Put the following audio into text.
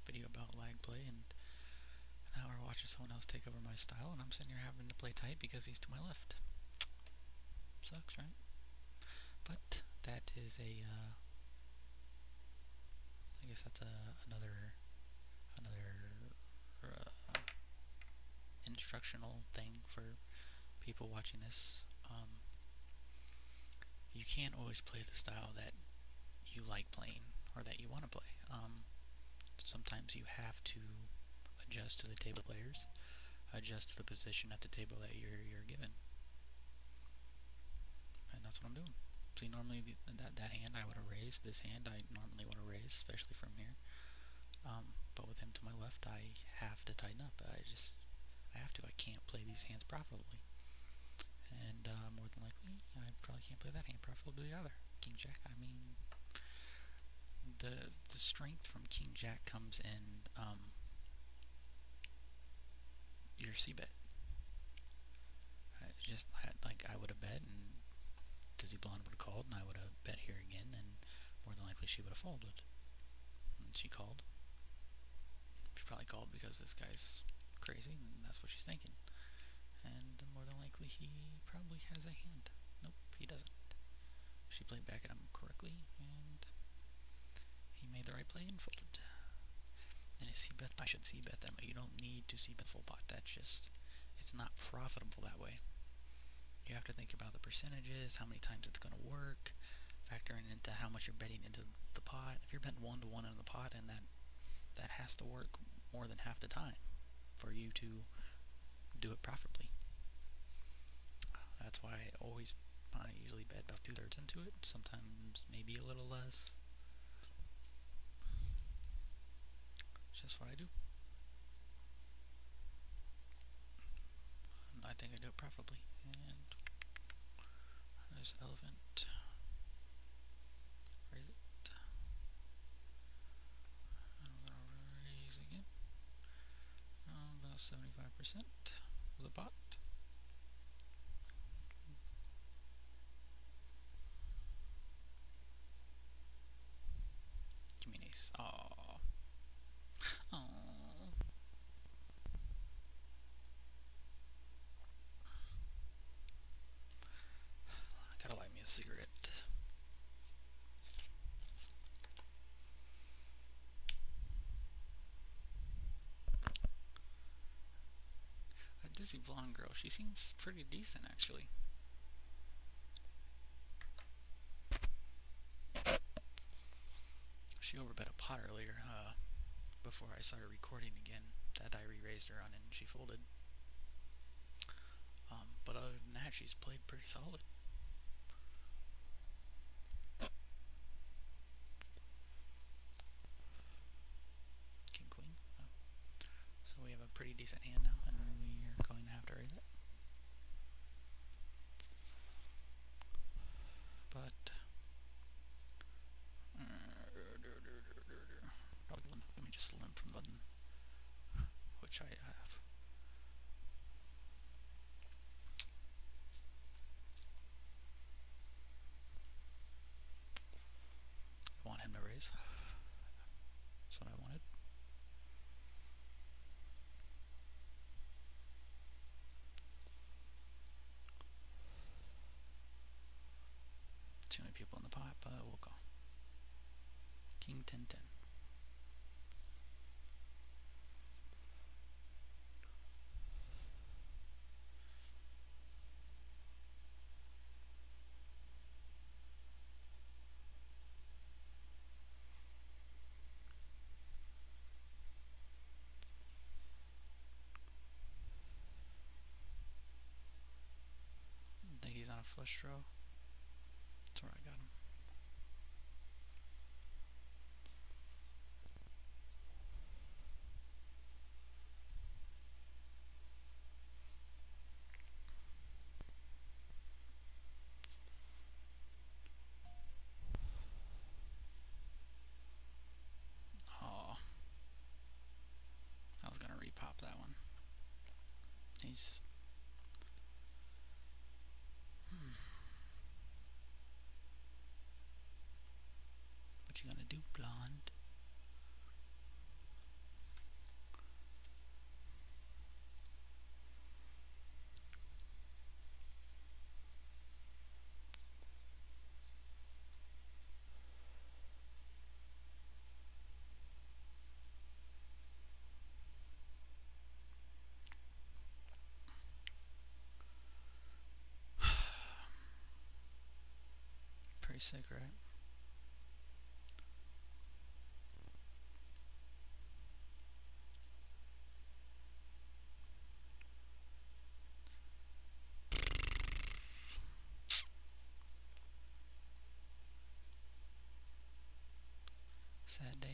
video about lag play, and now we're watching someone else take over my style, and I'm sitting here having to play tight because he's to my left. Sucks, right? But that is I guess that's another instructional thing for people watching this. You can't always play the style that you like playing or that you want to play. Sometimes you have to adjust to the table players, adjust to the position at the table that you're given, and that's what I'm doing. See, normally that hand I would have raised. This hand I normally would have raised, especially from here. But with him to my left, I have to tighten up. I have to. I can't play these hands profitably. And more than likely, I probably can't play that hand profitably either. King Jack, I mean, the strength from King Jack comes in your c-bet. I would have bet, and Dizzy Blonde would have called, and I would have bet here again, and more than likely she would have folded. And she called. She probably called because this guy's crazy, and that's what she's thinking. And more than likely he probably has a hand. Nope, he doesn't. She played back at him correctly, and he made the right play and folded. And his c-bet, I should c-bet them. You don't need to c-bet full pot. That's just, it's not profitable that way. You have to think about the percentages, how many times it's going to work, factoring into how much you're betting into the pot. If you're betting 1-to-1 into the pot, and that has to work more than half the time for you to do it profitably. That's why I usually bet about 2/3 into it, sometimes maybe a little less. It's just what I do. And I think I do it profitably. And there's elephant. Raise it. I'm gonna raise again. About 75% of the pot. Give me an ace. Aww. Aww. Gotta light me a cigarette. That Dizzy Blonde girl, she seems pretty decent actually. She overbet a pot earlier, before I started recording again, that I re-raised her on, and she folded. But other than that, she's played pretty solid. King Queen. Oh. So we have a pretty decent hand now, and we are going to have to raise it. But probably let me just limp from button, which I have. I want him to raise. That's what I wanted. Too many people in the pot, but we'll go. King 10-10. I think he's on a flush draw. That's where I got him. Oh, I was gonna repop that one. He's what you gonna do, blonde? pretty sick, right? Sad